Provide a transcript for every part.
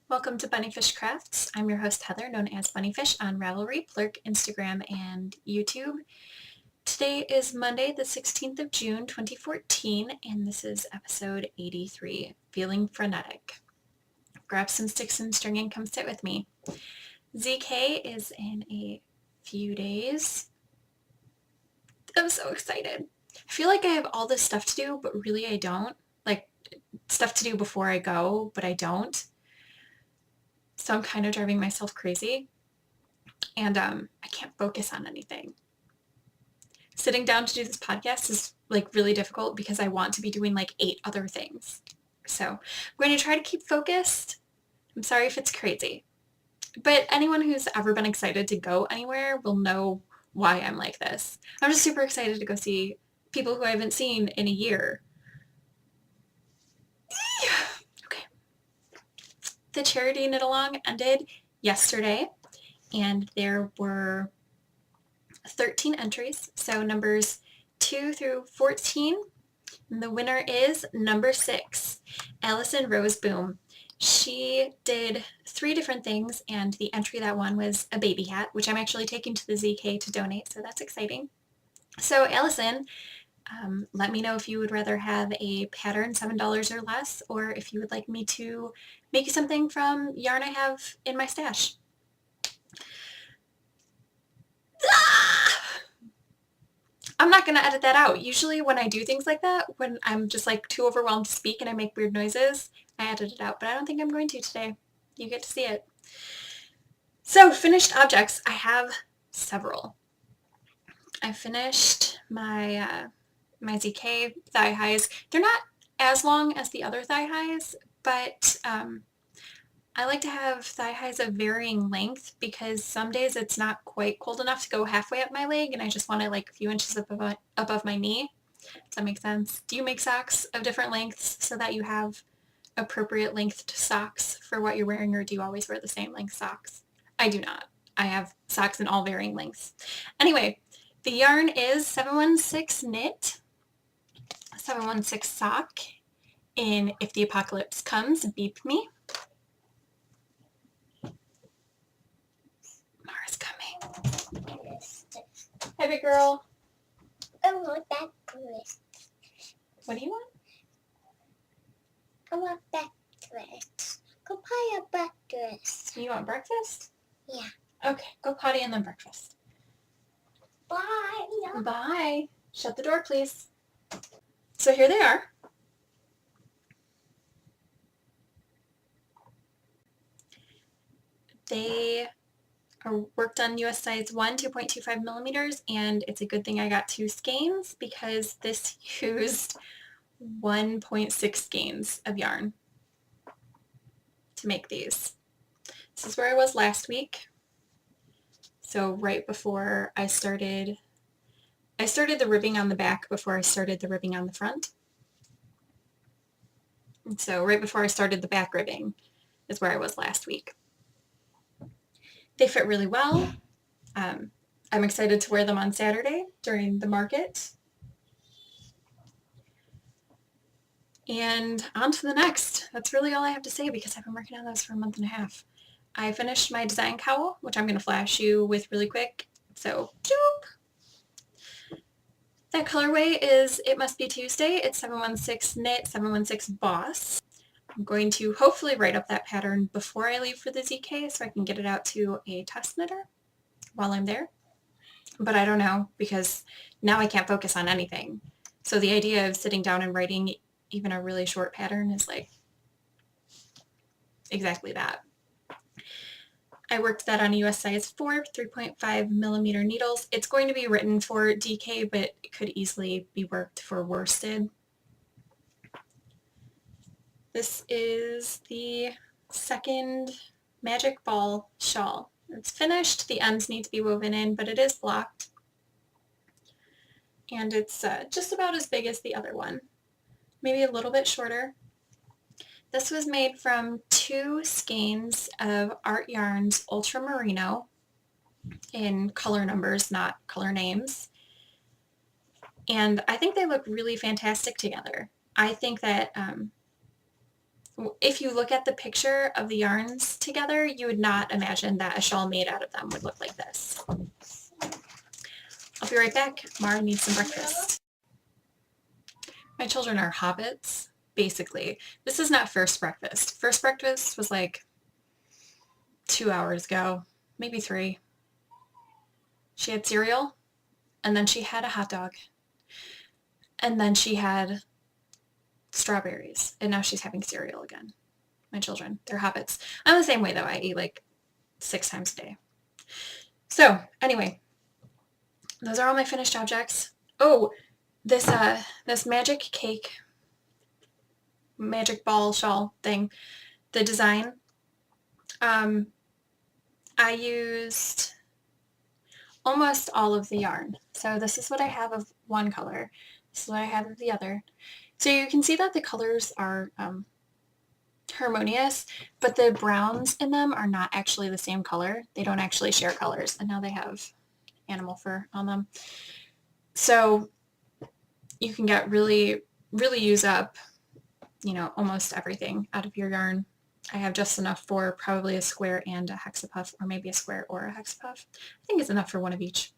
Welcome to Bunnyfish Crafts. I'm your host Heather, known as Bunnyfish on Ravelry, Plurk, Instagram, and YouTube. Today is Monday, the 16th of June, 2014, and this is episode 83, Feeling Frenetic. Grab some sticks and string and come sit with me. ZK is in a few days. I'm so excited. I feel like I have all this stuff to do, but really I don't. Like, stuff to do before I go, but I don't. So I'm kind of driving myself crazy, and I can't focus on anything. Sitting down to do this podcast is like really difficult because I want to be doing like 8 other things. So I'm going to try to keep focused. I'm sorry if it's crazy. But anyone who's ever been excited to go anywhere will know why I'm like this. I'm just super excited to go see people who I haven't seen in a year. Okay. The charity knit-along ended yesterday, and there were 13 entries, so numbers 2 through 14. And the winner is number 6, Allison Rose Boom. She did 3 different things, and the entry that won was a baby hat, which I'm actually taking to the ZK to donate, so that's exciting. So Allison, let me know if you would rather have a pattern $7 or less, or if you would like me to make you something from yarn I have in my stash. I'm not going to edit that out. Usually when I do things like that, when I'm just like too overwhelmed to speak and I make weird noises, I edit it out, but I don't think I'm going to today. You get to see it. So finished objects, I have several. I finished my my ZK thigh highs. They're not as long as the other thigh highs, but I like to have thigh highs of varying length because some days it's not quite cold enough to go halfway up my leg and I just want it like a few inches above my knee. Does that make sense? Do you make socks of different lengths so that you have appropriate lengthed socks for what you're wearing, or do you always wear the same length socks? I do not. I have socks in all varying lengths. Anyway, the yarn is 716 knit, 716 sock in If the Apocalypse Comes, Beep Me. Mara's coming. Hey, big girl. I want breakfast. What do you want? I want breakfast. Go buy a breakfast. You want breakfast? Yeah. Okay, go potty and then breakfast. Bye. Bye. Shut the door, please. So here they are. They are worked on US size 1, 2.25 millimeters, and it's a good thing I got 2 skeins because this used 1.6 skeins of yarn to make these. This is where I was last week. So right before I started the ribbing on the back before I started the ribbing on the front. And so right before I started the back ribbing is where I was last week. They fit really well. I'm excited to wear them on Saturday during the market. And on to the next. That's really all I have to say because I've been working on those for a month and a half. I finished my design cowl, which I'm going to flash you with really quick. So, doop! That colorway is It Must Be Tuesday. It's 716 knit, 716 boss. I'm going to hopefully write up that pattern before I leave for the ZK so I can get it out to a test knitter while I'm there. But I don't know because now I can't focus on anything. So the idea of sitting down and writing even a really short pattern is like exactly that. I worked that on US size 4, 3.5 millimeter needles. It's going to be written for DK, but it could easily be worked for worsted. This is the second Magic Ball shawl. It's finished. The ends need to be woven in, but it is blocked. And it's just about as big as the other one. Maybe a little bit shorter. This was made from 2 skeins of Art Yarns Ultra Merino in color numbers, not color names. And I think they look really fantastic together. I think that if you look at the picture of the yarns together, you would not imagine that a shawl made out of them would look like this. I'll be right back. Mara needs some breakfast. My children are hobbits, basically. This is not first breakfast. First breakfast was like 2 hours ago, maybe 3. She had cereal, and then she had a hot dog, and then she had strawberries, and now she's having cereal again. My children, they're hobbits. I'm the same way though. I eat like 6 times a day. So anyway, those are all my finished objects. Oh, this magic cake, magic ball shawl thing, the design, I used almost all of the yarn. So this is what I have of one color. This is what I have of the other. So you can see that the colors are harmonious, but the browns in them are not actually the same color. They don't actually share colors, and now they have animal fur on them. So you can get really use up, you know, almost everything out of your yarn. I have just enough for probably a square and a hexapuff, or maybe a square or a hexapuff. I think it's enough for one of each.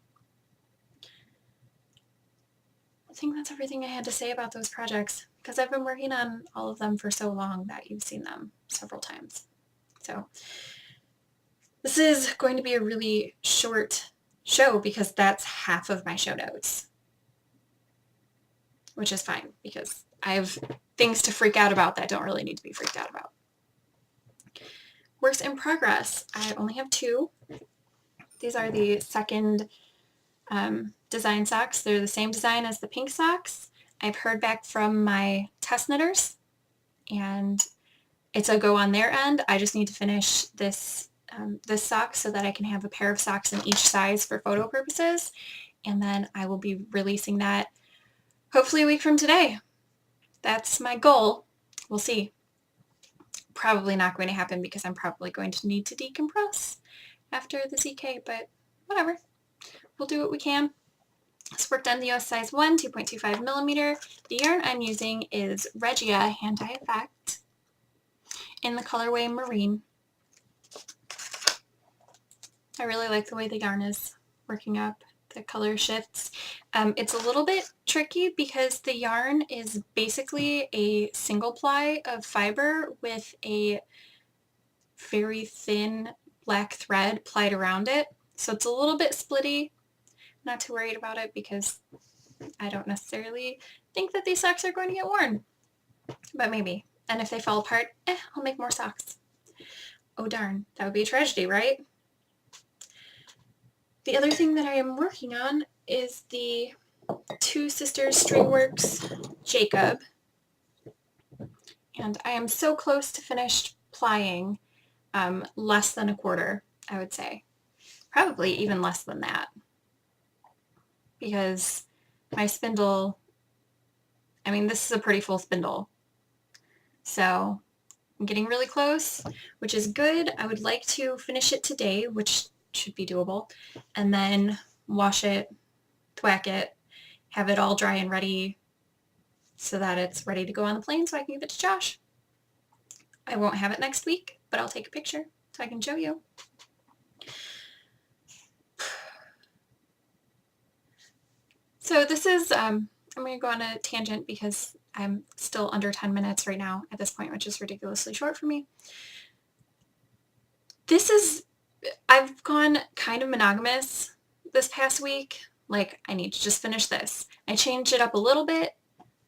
I think that's everything I had to say about those projects, because I've been working on all of them for so long that you've seen them several times. So this is going to be a really short show because that's half of my show notes, which is fine because I have things to freak out about that don't really need to be freaked out about. Works in progress. I only have 2. These are the second design socks. They're the same design as the pink socks. I've heard back from my test knitters, and it's a go on their end. I just need to finish this sock so that I can have a pair of socks in each size for photo purposes, and then I will be releasing that hopefully a week from today. That's my goal. We'll see. Probably not going to happen because I'm probably going to need to decompress after the CK, but whatever. We'll do what we can. This worked on the US size 1, 2.25 millimeter. The yarn I'm using is Regia Hand Dye Effect in the colorway Marine. I really like the way the yarn is working up, the color shifts. It's a little bit tricky because the yarn is basically a single ply of fiber with a very thin black thread plied around it. So it's a little bit splitty. Not too worried about it because I don't necessarily think that these socks are going to get worn, but maybe. And if they fall apart, I'll make more socks. Oh darn, that would be a tragedy, right? The other thing that I am working on is the Two Sisters Stringworks Jacob, and I am so close to finished plying, less than a quarter, I would say. Probably even less than that, because my spindle, I mean, this is a pretty full spindle, so I'm getting really close, which is good. I would like to finish it today, which should be doable, and then wash it, thwack it, have it all dry and ready so that it's ready to go on the plane so I can give it to Josh. I won't have it next week, but I'll take a picture so I can show you. So this is, I'm going to go on a tangent because I'm still under 10 minutes right now at this point, which is ridiculously short for me. I've gone kind of monogamous this past week. Like, I need to just finish this. I changed it up a little bit,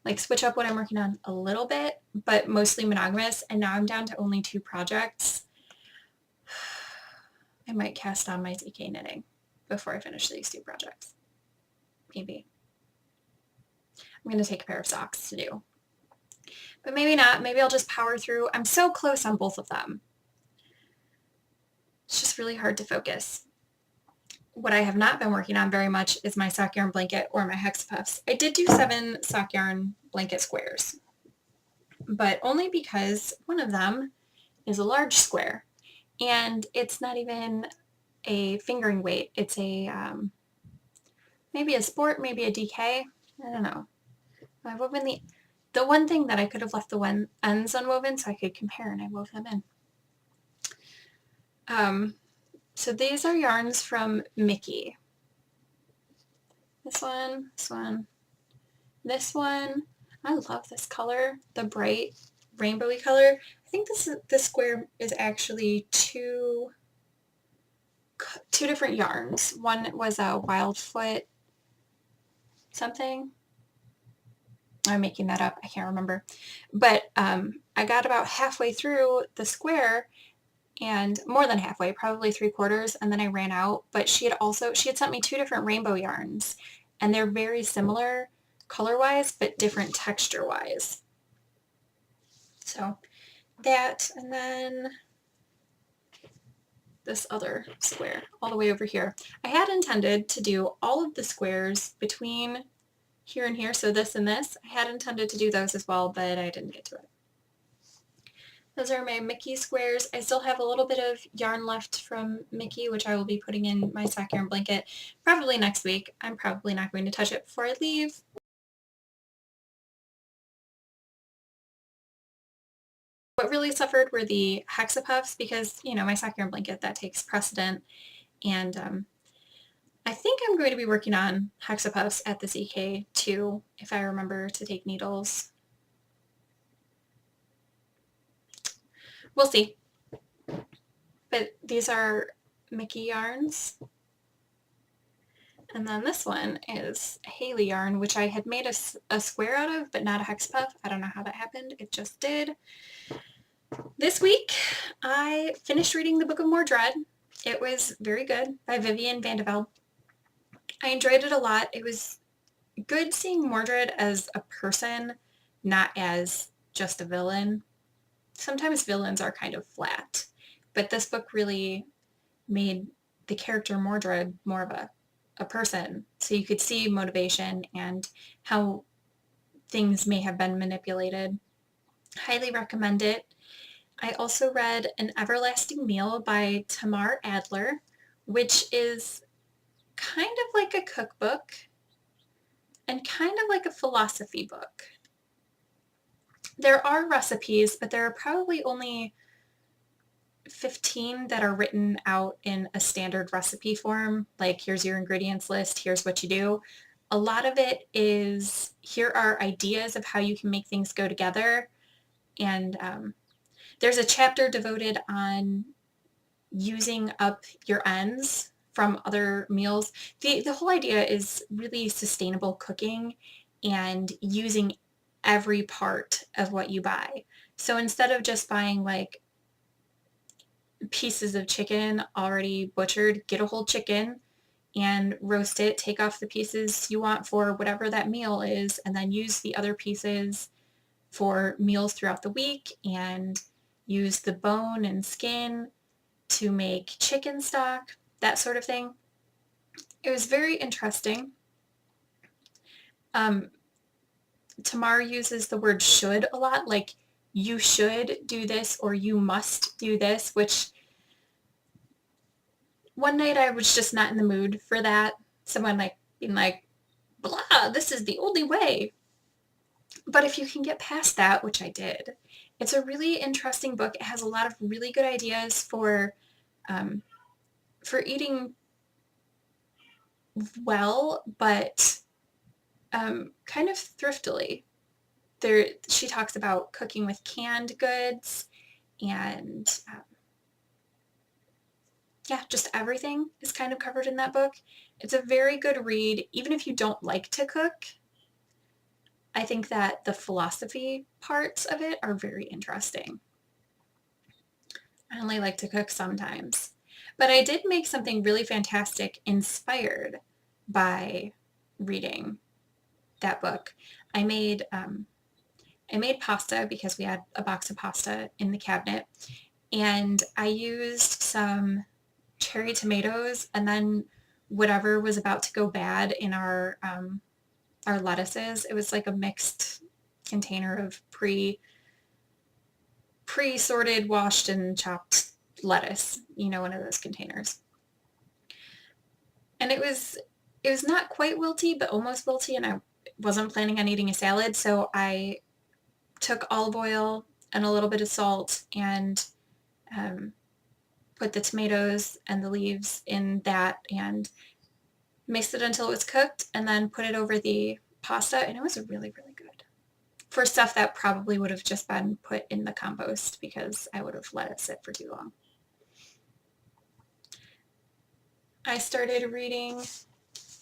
like switch up what I'm working on a little bit, but mostly monogamous, and now I'm down to only 2 projects. I might cast on my CK knitting before I finish these 2 projects. Maybe. I'm going to take a pair of socks to do. But maybe not. Maybe I'll just power through. I'm so close on both of them. It's just really hard to focus. What I have not been working on very much is my sock yarn blanket or my hexapuffs. I did do 7 sock yarn blanket squares, but only because one of them is a large square, and it's not even a fingering weight. It's a maybe a sport, maybe a DK. I don't know. The one thing that I could have left the ends unwoven so I could compare, and I wove them in. So these are yarns from Mickey. This one, this one, this one. I love this color, the bright rainbowy color. I think this square is actually two different yarns. One was a Wildfoot something. I'm making that up. I can't remember. But I got about halfway through the square, and more than halfway, probably 3/4, and then I ran out. But she had sent me two different rainbow yarns, and they're very similar color-wise, but different texture-wise. So that, and then this other square all the way over here. I had intended to do all of the squares between here and here, so this and this. I had intended to do those as well, but I didn't get to it. Those are my Mickey squares. I still have a little bit of yarn left from Mickey, which I will be putting in my sock yarn blanket probably next week. I'm probably not going to touch it before I leave. What really suffered were the hexapuffs because, you know, my sock yarn blanket, that takes precedent. And I think I'm going to be working on hexapuffs at this EK too, if I remember to take needles. We'll see. But these are Mickey yarns. And then this one is Haley yarn, which I had made a square out of, but not a hexapuff. I don't know how that happened. It just did. This week, I finished reading the Book of Mordred. It was very good, by Vivian Vandevelde. I enjoyed it a lot. It was good seeing Mordred as a person, not as just a villain. Sometimes villains are kind of flat, but this book really made the character Mordred more of a person, so you could see motivation and how things may have been manipulated. Highly recommend it. I also read An Everlasting Meal by Tamar Adler, which is kind of like a cookbook and kind of like a philosophy book. There are recipes, but there are probably only 15 that are written out in a standard recipe form, like here's your ingredients list, here's what you do. A lot of it is, here are ideas of how you can make things go together, and there's a chapter devoted on using up your ends from other meals. The whole idea is really sustainable cooking and using every part of what you buy. So instead of just buying like pieces of chicken already butchered, get a whole chicken and roast it, take off the pieces you want for whatever that meal is, and then use the other pieces for meals throughout the week, and use the bone and skin to make chicken stock, that sort of thing. It was very interesting. Tamar uses the word should a lot, like you should do this or you must do this, which one night I was just not in the mood for that. Someone like being like, blah, this is the only way. But if you can get past that, which I did, it's a really interesting book. It has a lot of really good ideas for eating well, but kind of thriftily. She talks about cooking with canned goods, and yeah, just everything is kind of covered in that book. It's a very good read, even if you don't like to cook. I think that the philosophy parts of it are very interesting. I only like to cook sometimes. But I did make something really fantastic inspired by reading that book. I made pasta because we had a box of pasta in the cabinet, and I used some cherry tomatoes and then whatever was about to go bad in our lettuces. It was like a mixed container of pre-sorted, washed, and chopped lettuce, you know, one of those containers. And it was not quite wilty, but almost wilty, and I wasn't planning on eating a salad, so I took olive oil and a little bit of salt and put the tomatoes and the leaves in that and mixed it until it was cooked and then put it over the pasta, and it was really, really good. For stuff that probably would have just been put in the compost because I would have let it sit for too long. I started reading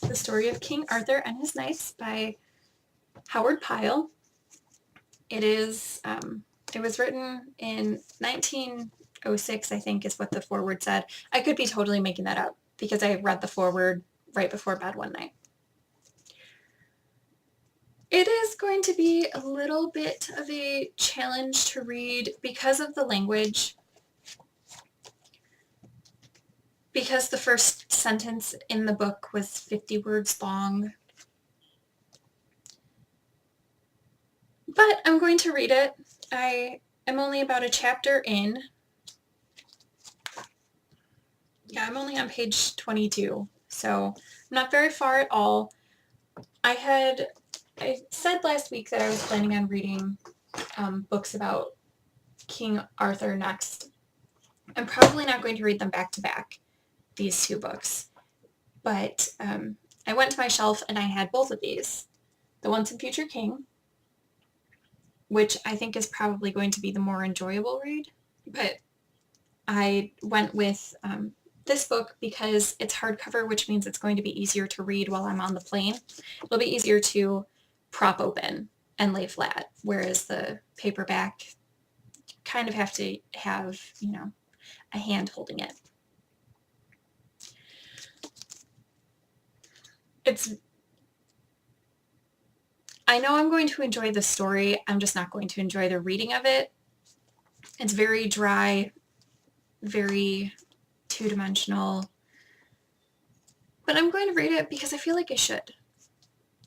The Story of King Arthur and His Knights by Howard Pyle. It was written in 1906, I think is what the foreword said. I could be totally making that up because I read the foreword right before bed one night. It is going to be a little bit of a challenge to read because of the language, because the first sentence in the book was 50 words long. But I'm going to read it. I am only about a chapter in. Yeah, I'm only on page 22, so I'm not very far at all. I said last week that I was planning on reading books about King Arthur next. I'm probably not going to read them back to back, these two books, but I went to my shelf and I had both of these. The Once and Future King, which I think is probably going to be the more enjoyable read, but I went with this book because it's hardcover, which means it's going to be easier to read while I'm on the plane. It'll be easier to prop open and lay flat, whereas the paperback kind of have to have, a hand holding it. I know I'm going to enjoy the story, I'm just not going to enjoy the reading of it. It's very dry, very two-dimensional, but I'm going to read it because I feel like I should.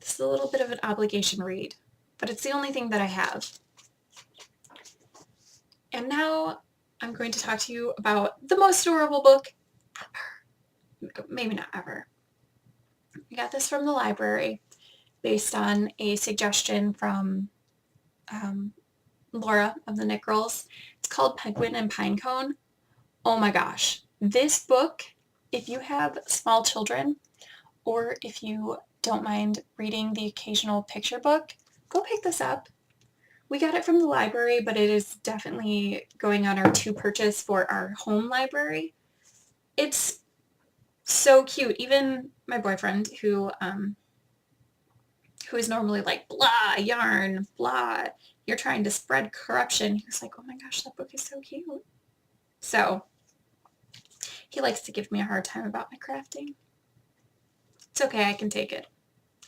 This is a little bit of an obligation read, but it's the only thing that I have. And now I'm going to talk to you about the most adorable book ever. Maybe not ever. I got this from the library based on a suggestion from Laura of the Knit Girls. It's called Pinecone and Pinecone. Oh my gosh. This book, if you have small children or if you don't mind reading the occasional picture book, go pick this up. We got it from the library, but it is definitely going on our to purchase for our home library. It's so cute. Even my boyfriend, who is normally like, blah, yarn, blah, you're trying to spread corruption. He was like, oh my gosh, that book is so cute. So he likes to give me a hard time about my crafting. It's okay, I can take it.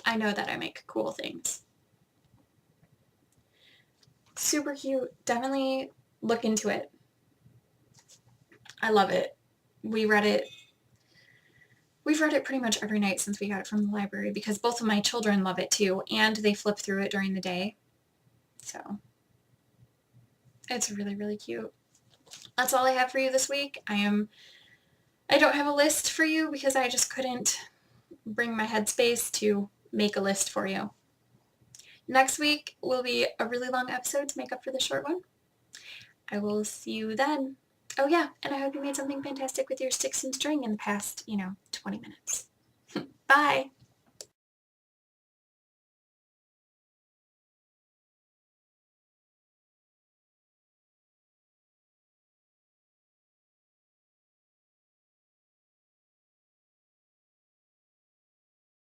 I know that I make cool things. Super cute. Definitely look into it. I love it. We've read it pretty much every night since we got it from the library because both of my children love it too, and they flip through it during the day. So it's really, really cute. That's all I have for you this week. I don't have a list for you because I just couldn't bring my headspace to make a list for you. Next week will be a really long episode to make up for the short one. I will see you then. Oh yeah, and I hope you made something fantastic with your sticks and string in the past, 20 minutes. Bye!